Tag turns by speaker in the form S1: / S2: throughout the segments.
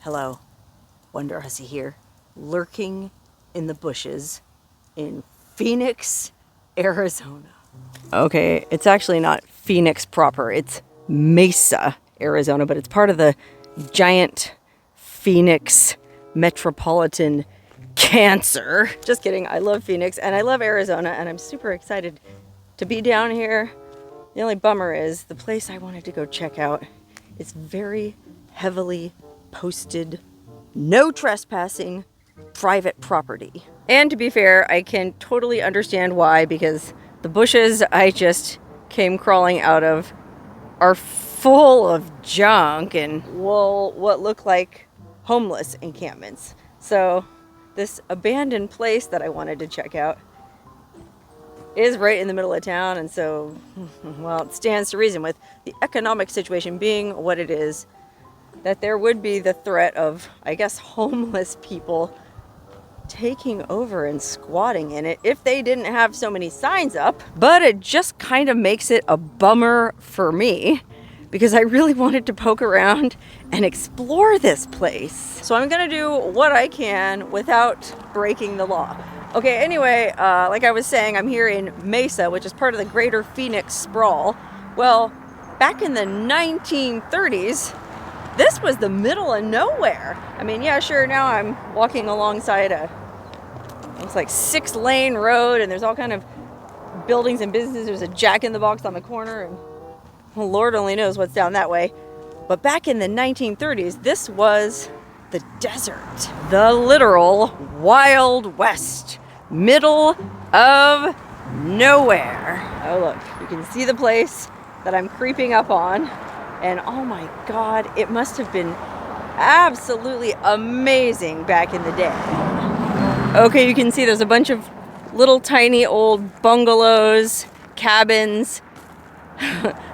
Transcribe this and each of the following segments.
S1: Hello, Wonderhussy here, lurking in the bushes in Phoenix, Arizona. Okay, it's actually not Phoenix proper, it's Mesa, Arizona, but it's part of the giant Phoenix metropolitan cancer. Just kidding, I love Phoenix and I love Arizona and I'm super excited to be down here. The only bummer is the place I wanted to go check out is very heavily posted, no trespassing, private property. And to be fair, I can totally understand why, because the bushes I just came crawling out of are full of junk and, well, what look like homeless encampments. So this abandoned place that I wanted to check out is right in the middle of town, and so, well, it stands to reason, with the economic situation being what it is, that there would be the threat of, I guess, homeless people taking over and squatting in it if they didn't have so many signs up. But it just kind of makes it a bummer for me, because I really wanted to poke around and explore this place. So I'm gonna do what I can without breaking the law. Okay, anyway, like I was saying, I'm here in Mesa, which is part of the greater Phoenix sprawl. Well, back in the 1930s, this was the middle of nowhere. I mean, yeah, sure, now I'm walking alongside it's like 6-lane road, and there's all kind of buildings and businesses. There's a Jack in the Box on the corner, and well, Lord only knows what's down that way. But back in the 1930s, this was the desert. The literal Wild West. Middle of nowhere. Oh, look, you can see the place that I'm creeping up on. And oh my God, it must have been absolutely amazing back in the day. Okay, you can see there's a bunch of little tiny old bungalows, cabins,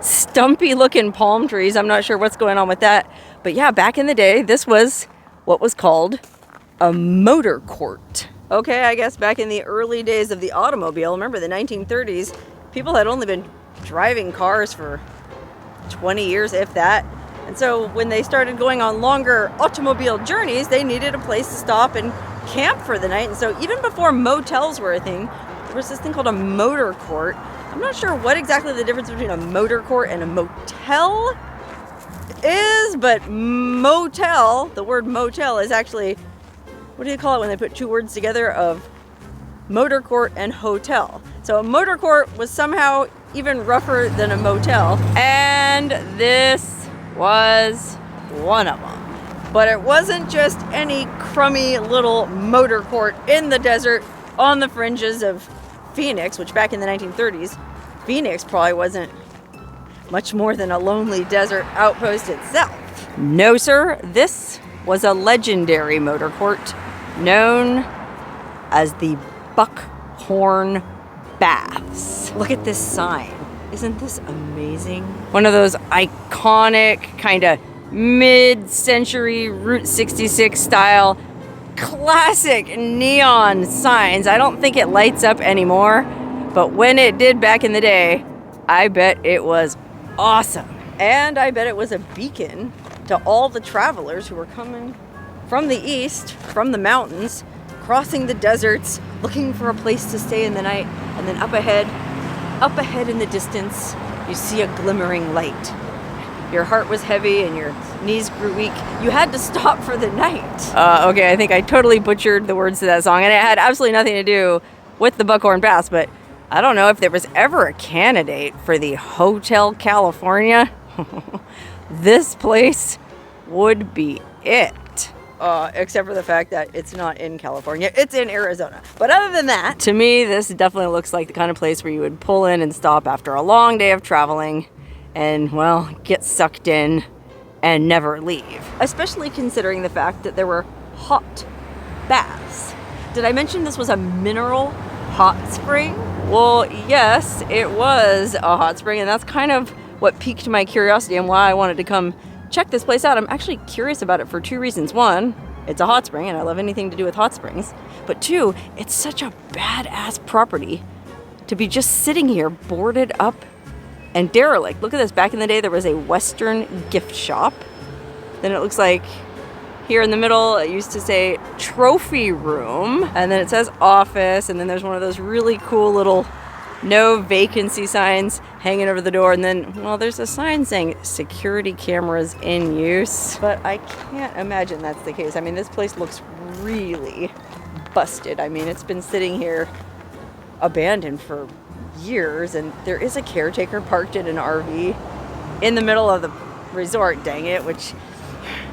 S1: stumpy looking palm trees. I'm not sure what's going on with that. But yeah, back in the day, this was what was called a motor court. Okay, I guess back in the early days of the automobile, remember the 1930s, people had only been driving cars for 20 years, if that. And so when they started going on longer automobile journeys, they needed a place to stop and camp for the night. And so even before motels were a thing, there was this thing called a motor court. I'm not sure what exactly the difference between a motor court and a motel is, but motel, the word motel is actually, what do you call it when they put two words together of motor court and hotel? So a motor court was somehow even rougher than a motel, and this was one of them. But it wasn't just any crummy little motor court in the desert on the fringes of Phoenix, which back in the 1930s, Phoenix probably wasn't much more than a lonely desert outpost itself. No, sir, this was a legendary motor court known as the Buckhorn Baths. Look at this sign. Isn't this amazing? One of those iconic kind of mid-century Route 66 style classic neon signs. I don't think it lights up anymore, but when it did back in the day, I bet it was awesome. And I bet it was a beacon to all the travelers who were coming from the east, from the mountains, crossing the deserts, looking for a place to stay in the night. And then up ahead in the distance, you see a glimmering light. Your heart was heavy and your knees grew weak. You had to stop for the night. Okay, I think I totally butchered the words to that song, and it had absolutely nothing to do with the Buckhorn Baths, but I don't know if there was ever a candidate for the Hotel California. This place would be it. Except for the fact that it's not in California, it's in Arizona. But other than that, to me, this definitely looks like the kind of place where you would pull in and stop after a long day of traveling and, well, get sucked in and never leave. Especially considering the fact that there were hot baths. Did I mention this was a mineral hot spring? Well, yes, it was a hot spring, and that's kind of what piqued my curiosity and why I wanted to come check this place out. I'm actually curious about it for two reasons. One, it's a hot spring, and I love anything to do with hot springs. But two, it's such a badass property to be just sitting here boarded up and derelict. Look at this. Back in the day, there was a Western gift shop. Then it looks like Here in the middle, it used to say trophy room, and then it says office, and then there's one of those really cool little no vacancy signs hanging over the door, and then, well, there's a sign saying security cameras in use, but I can't imagine that's the case. I mean, this place looks really busted. I mean, it's been sitting here abandoned for years, and there is a caretaker parked in an RV in the middle of the resort, dang it, which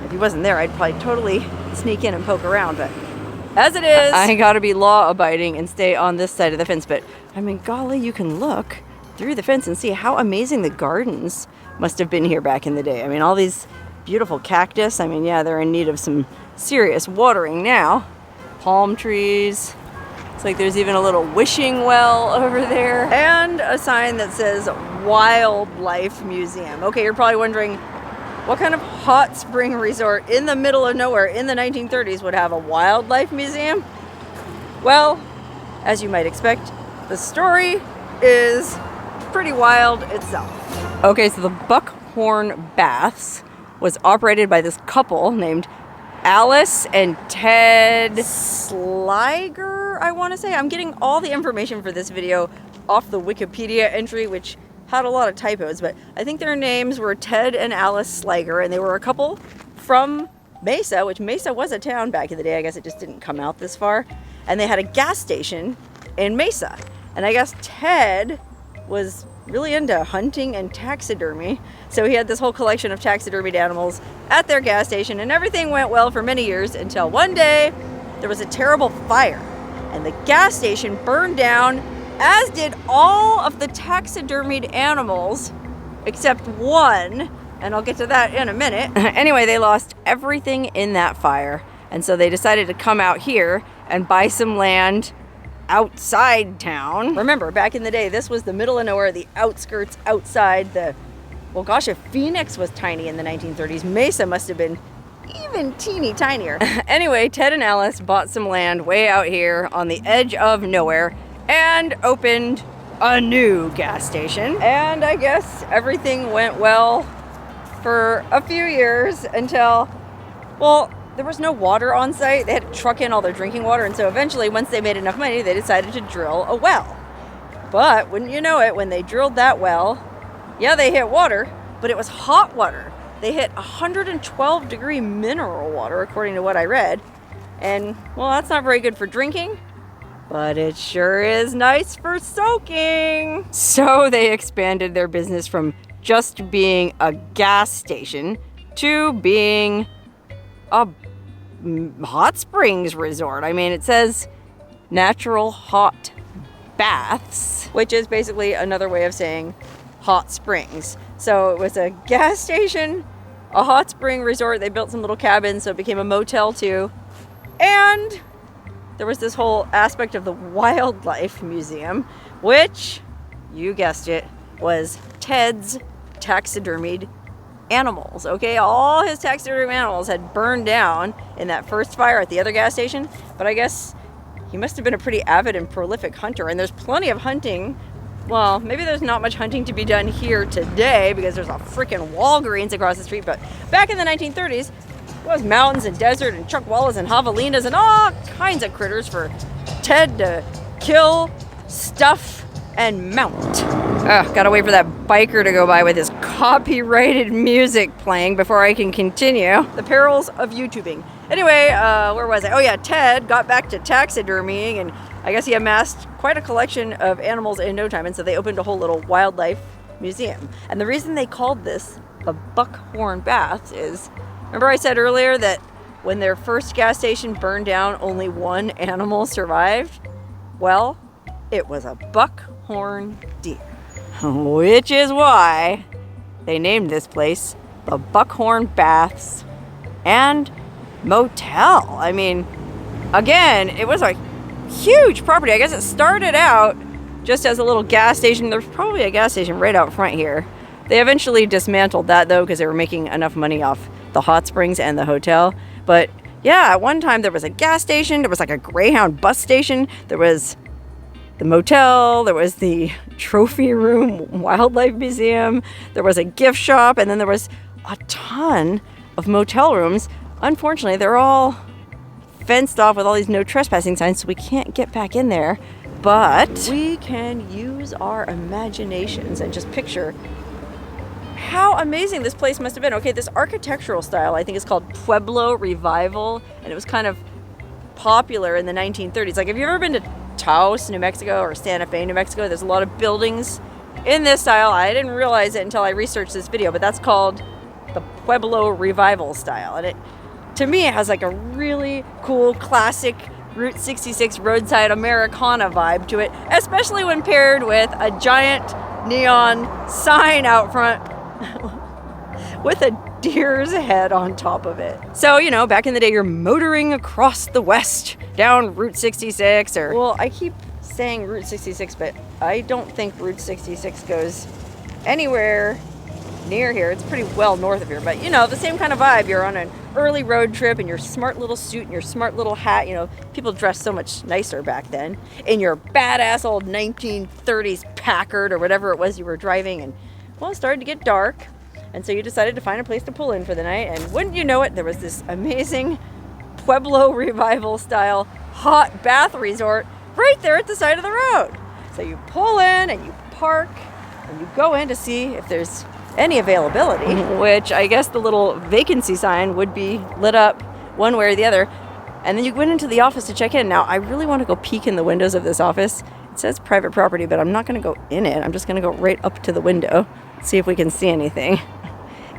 S1: if he wasn't there, I'd probably totally sneak in and poke around, but as it is, I gotta be law-abiding and stay on this side of the fence. But I mean, golly, you can look through the fence and see how amazing the gardens must have been here back in the day. I mean, all these beautiful cactus. I mean, yeah, they're in need of some serious watering now. Palm trees. It's like there's even a little wishing well over there. And a sign that says Wildlife Museum. Okay, you're probably wondering, what kind of hot spring resort in the middle of nowhere in the 1930s would have a wildlife museum? Well, as you might expect, the story is pretty wild itself. Okay, so the Buckhorn Baths was operated by this couple named Alice and Ted Sliger, I want to say. I'm getting all the information for this video off the Wikipedia entry, which had a lot of typos, but I think their names were Ted and Alice Sliger, and they were a couple from Mesa, which Mesa was a town back in the day. I guess it just didn't come out this far. And they had a gas station in Mesa. And I guess Ted was really into hunting and taxidermy, so he had this whole collection of taxidermied animals at their gas station, and everything went well for many years until one day there was a terrible fire, and the gas station burned down, as did all of the taxidermied animals except one, and I'll get to that in a minute. Anyway, they lost everything in that fire, and so they decided to come out here and buy some land outside town. Remember, back in the day, this was the middle of nowhere, the outskirts outside the, well gosh, if Phoenix was tiny in the 1930s, Mesa must have been even teeny tinier. Anyway, Ted and Alice bought some land way out here on the edge of nowhere and opened a new gas station. And I guess everything went well for a few years until, well, there was no water on site. They had to truck in all their drinking water, and so eventually, once they made enough money, they decided to drill a well. But wouldn't you know it, when they drilled that well, yeah, they hit water, but it was hot water. They hit 112-degree mineral water, according to what I read. And, well, that's not very good for drinking, but it sure is nice for soaking. So they expanded their business from just being a gas station to being a hot springs resort. I mean, it says natural hot baths, which is basically another way of saying hot springs. So it was a gas station, a hot spring resort. They built some little cabins, so it became a motel too. And there was this whole aspect of the wildlife museum, which, you guessed it, was Ted's taxidermied animals. Okay, all his taxidermy animals had burned down in that first fire at the other gas station, but I guess he must have been a pretty avid and prolific hunter, and there's plenty of hunting. Well, maybe there's not much hunting to be done here today because there's a freaking Walgreens across the street, but back in the 1930s, it was mountains and desert and chuckwallas and javelinas and all kinds of critters for Ted to kill, stuff, and mount. Ugh, gotta wait for that biker to go by with his copyrighted music playing before I can continue. The perils of YouTubing. Anyway, where was I? Oh yeah, Ted got back to taxidermying, and I guess he amassed quite a collection of animals in no time, and so they opened a whole little wildlife museum. And the reason they called this the Buckhorn Baths is, remember I said earlier that when their first gas station burned down, only one animal survived? Well, it was a buckhorn deer, which is why they named this place the Buckhorn Baths and Motel. I mean, again, it was a huge property. I guess it started out just as a little gas station. There's probably a gas station right out front here. They eventually dismantled that though because they were making enough money off the hot springs and the hotel. But yeah, at one time there was a gas station, there was like a Greyhound bus station, there was the motel, there was the trophy room wildlife museum, there was a gift shop, and then there was a ton of motel rooms unfortunately, they're all fenced off with all these no trespassing signs, so we can't get back in there. But we can use our imaginations and just picture how amazing this place must have been. Okay, this architectural style, I think, is called Pueblo Revival, and it was kind of popular in the 1930s. Like, have you ever been to Taos, New Mexico, or Santa Fe, New Mexico? There's a lot of buildings in this style. I didn't realize it until I researched this video, but that's called the Pueblo Revival style. And it, to me, it has like a really cool, classic Route 66 roadside Americana vibe to it, especially when paired with a giant neon sign out front with a deer's head on top of it. So, you know, back in the day, you're motoring across the west down Route 66, or, well, I keep saying Route 66, but I don't think Route 66 goes anywhere near here. It's pretty well north of here, but you know, the same kind of vibe. You're on an early road trip in your smart little suit and your smart little hat. You know, people dressed so much nicer back then, in your badass old 1930s Packard or whatever it was you were driving. And well, it started to get dark, and so you decided to find a place to pull in for the night. And wouldn't you know it, there was this amazing Pueblo Revival style hot bath resort right there at the side of the road. So you pull in and you park and you go in to see if there's any availability, which I guess the little vacancy sign would be lit up one way or the other. And then you went into the office to check in. Now, I really want to go peek in the windows of this office. It says private property, but I'm not going to go in it. I'm just going to go right up to the window, see if we can see anything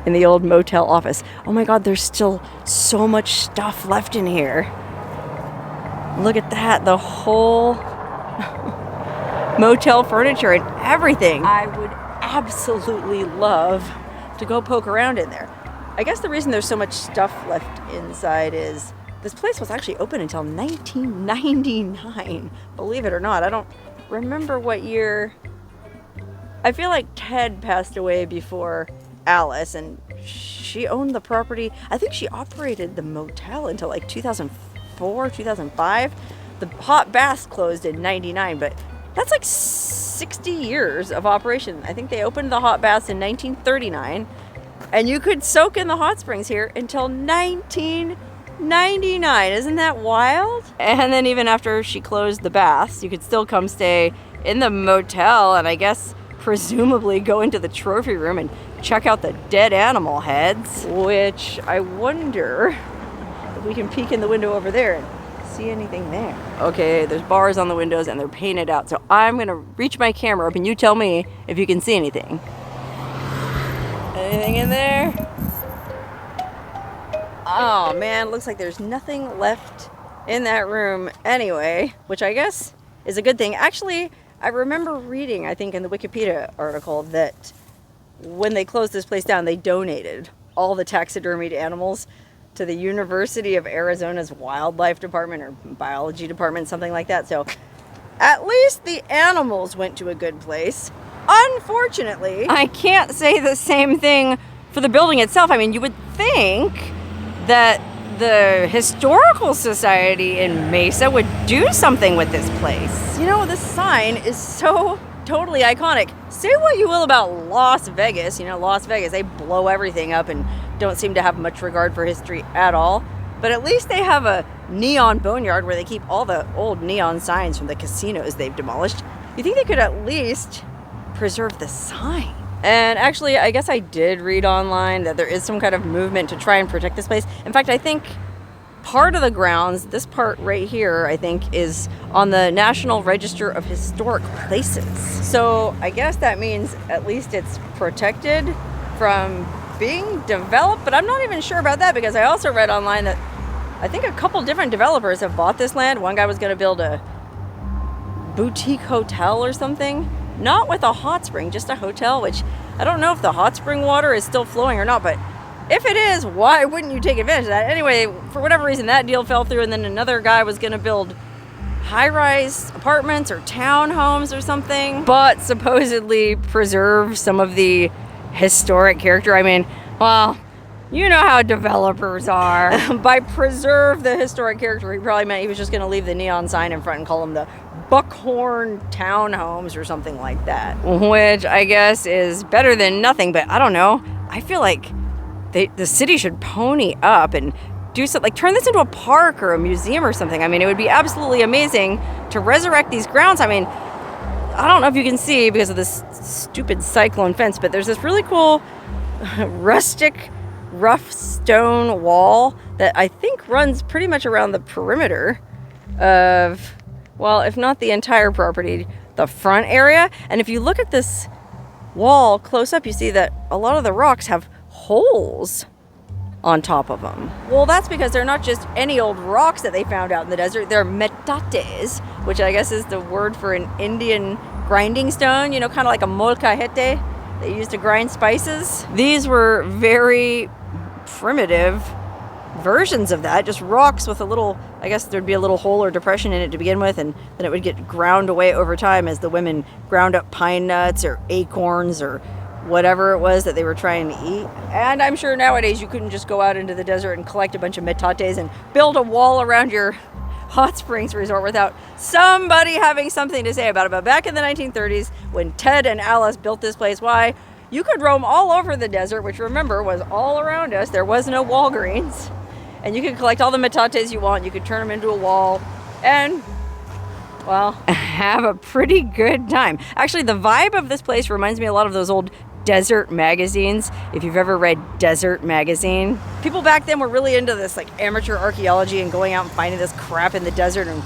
S1: in the old motel office. Oh my God, there's still so much stuff left in here. Look at that, the whole motel furniture and everything. I would absolutely love to go poke around in there. I guess the reason there's so much stuff left inside is this place was actually open until 1999. Believe it or not, I don't remember what year. I feel like Ted passed away before Alice, and she owned the property. I think she operated the motel until like 2004, 2005. The hot baths closed in 99, but that's like 60 years of operation. I think they opened the hot baths in 1939, and you could soak in the hot springs here until 1999. Isn't that wild? And then even after she closed the baths, you could still come stay in the motel, and I guess presumably go into the trophy room and check out the dead animal heads, which I wonder if we can peek in the window over there and see anything there. Okay, there's bars on the windows and they're painted out, so I'm gonna reach my camera up and you tell me if you can see anything. Anything in there? Oh man, looks like there's nothing left in that room anyway, which I guess is a good thing. Actually, I remember reading, I think in the Wikipedia article, that when they closed this place down, they donated all the taxidermied animals to the University of Arizona's Wildlife Department or Biology Department, something like that. So at least the animals went to a good place. Unfortunately, I can't say the same thing for the building itself. I mean, you would think that the Historical Society in Mesa would do something with this place. You know, this sign is so totally iconic. Say what you will about Las Vegas. You know, Las Vegas, they blow everything up and don't seem to have much regard for history at all. But at least they have a neon boneyard where they keep all the old neon signs from the casinos they've demolished. You think they could at least preserve the sign? And actually, I guess I did read online that there is some kind of movement to try and protect this place. In fact, I think part of the grounds, this part right here, I think, is on the National Register of Historic Places. So I guess that means at least it's protected from being developed, but I'm not even sure about that, because I also read online that I think a couple different developers have bought this land. One guy was going to build a boutique hotel or something. Not with a hot spring, just a hotel, which I don't know if the hot spring water is still flowing or not, but if it is, why wouldn't you take advantage of that? Anyway, for whatever reason, that deal fell through, and then another guy was going to build high-rise apartments or townhomes or something, but supposedly preserve some of the historic character. I mean, well, you know how developers are. By preserve the historic character, he probably meant he was just going to leave the neon sign in front and call them the Buckhorn townhomes or something like that, which I guess is better than nothing. But I don't know, I feel like the city should pony up and do something, like turn this into a park or a museum or something. I mean, it would be absolutely amazing to resurrect these grounds. I mean, I don't know if you can see because of this stupid cyclone fence, but there's this really cool rustic, rough stone wall that I think runs pretty much around the perimeter of, well, if not the entire property, the front area. And if you look at this wall close up, you see that a lot of the rocks have holes on top of them. Well, that's because they're not just any old rocks that they found out in the desert. They're metates, which I guess is the word for an Indian grinding stone, you know, kind of like a molcajete they used to grind spices. These were very primitive versions of that, just rocks with a little, I guess there'd be a little hole or depression in it to begin with, and then it would get ground away over time as the women ground up pine nuts or acorns or whatever it was that they were trying to eat. And I'm sure nowadays you couldn't just go out into the desert and collect a bunch of metates and build a wall around your hot springs resort without somebody having something to say about it. But back in the 1930s, when Ted and Alice built this place, why, you could roam all over the desert, which remember was all around us. There was no Walgreens. And you could collect all the metates you want. You could turn them into a wall and, well, have a pretty good time. Actually, the vibe of this place reminds me a lot of those old desert magazines. If you've ever read Desert Magazine, people back then were really into this like amateur archaeology and going out and finding this crap in the desert and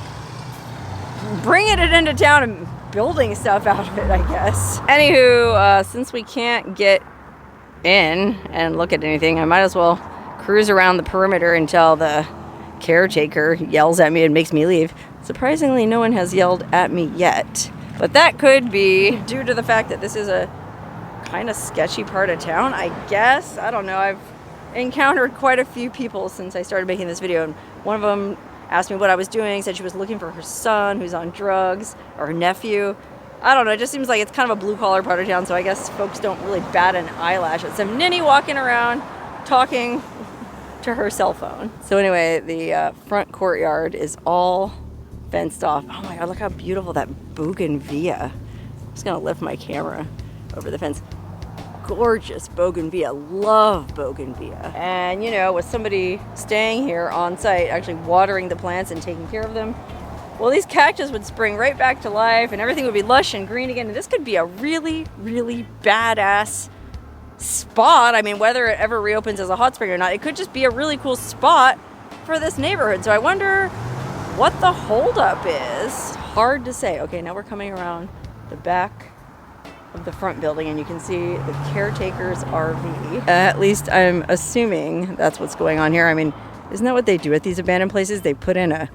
S1: bringing it into town and building stuff out of it, I guess. Anywho, since we can't get in and look at anything, I might as well cruise around the perimeter until the caretaker yells at me and makes me leave. Surprisingly, no one has yelled at me yet, but that could be due to the fact that this is a kind of sketchy part of town, I guess. I don't know. I've encountered quite a few people since I started making this video, and one of them asked me what I was doing, said she was looking for her son who's on drugs, or her nephew. I don't know, it just seems like it's kind of a blue-collar part of town, so I guess folks don't really bat an eyelash at some ninny walking around talking to her cell phone. So anyway, the front courtyard is all fenced off. Oh my god, look how beautiful that bougainvillea. I'm just gonna lift my camera over the fence. Gorgeous bougainvillea, love bougainvillea. And you know, with somebody staying here on site, actually watering the plants and taking care of them, well, these cactus would spring right back to life and everything would be lush and green again. And this could be a really, really badass spot. I mean, whether it ever reopens as a hot spring or not, it could just be a really cool spot for this neighborhood. So I wonder what the holdup is. Hard to say. Okay, now we're coming around the back of the front building and you can see the caretaker's RV. At least I'm assuming that's what's going on here. I mean, isn't that what they do at these abandoned places? They put in a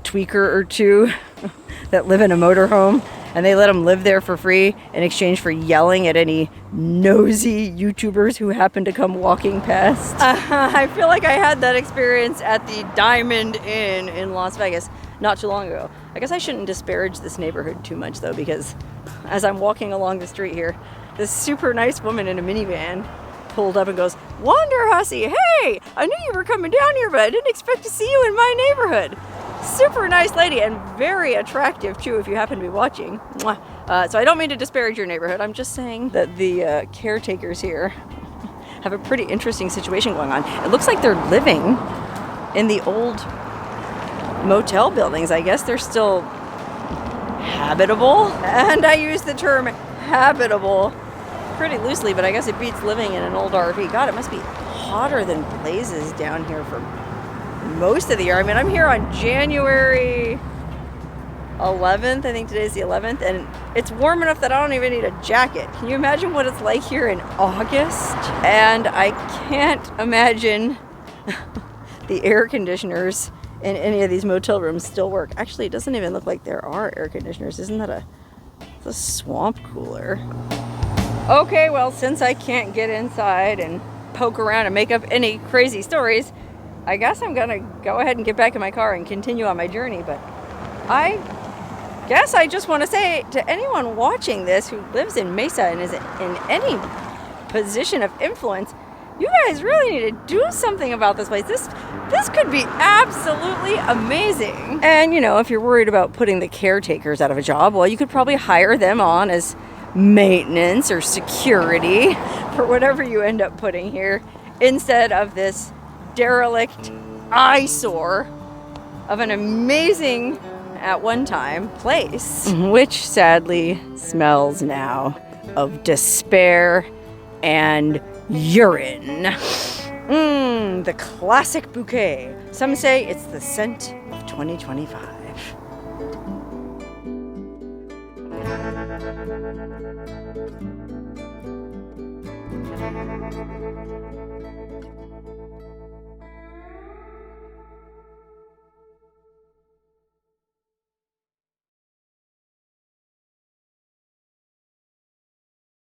S1: tweaker or two that live in a motorhome and they let them live there for free in exchange for yelling at any nosy YouTubers who happen to come walking past. I feel like I had that experience at the Diamond Inn in Las Vegas not too long ago. I guess I shouldn't disparage this neighborhood too much though, because as I'm walking along the street here, this super nice woman in a minivan pulled up and goes, "Wonderhussy, hey, I knew you were coming down here, but I didn't expect to see you in my neighborhood." Super nice lady and very attractive too if you happen to be watching. So I don't mean to disparage your neighborhood. I'm just saying that the caretakers here have a pretty interesting situation going on. It looks like they're living in the old motel buildings. I guess they're still habitable. And I use the term habitable pretty loosely, but I guess it beats living in an old RV. God, it must be hotter than blazes down here for most of the year. I mean, I'm here on January 11th. I think today's the 11th, and it's warm enough that I don't even need a jacket. Can you imagine what it's like here in August? And I can't imagine the air conditioners in any of these motel rooms still work. Actually, it doesn't even look like there are air conditioners. Isn't that a swamp cooler? Okay, well, since I can't get inside and poke around and make up any crazy stories, I guess I'm gonna go ahead and get back in my car and continue on my journey. But I guess I just want to say to anyone watching this who lives in Mesa and is in any position of influence, you guys really need to do something about this place. This could be absolutely amazing. And you know, if you're worried about putting the caretakers out of a job, well, you could probably hire them on as maintenance or security for whatever you end up putting here instead of this derelict eyesore of an amazing, at one time, place, which sadly smells now of despair and urine. The classic bouquet. Some say it's the scent of 2025.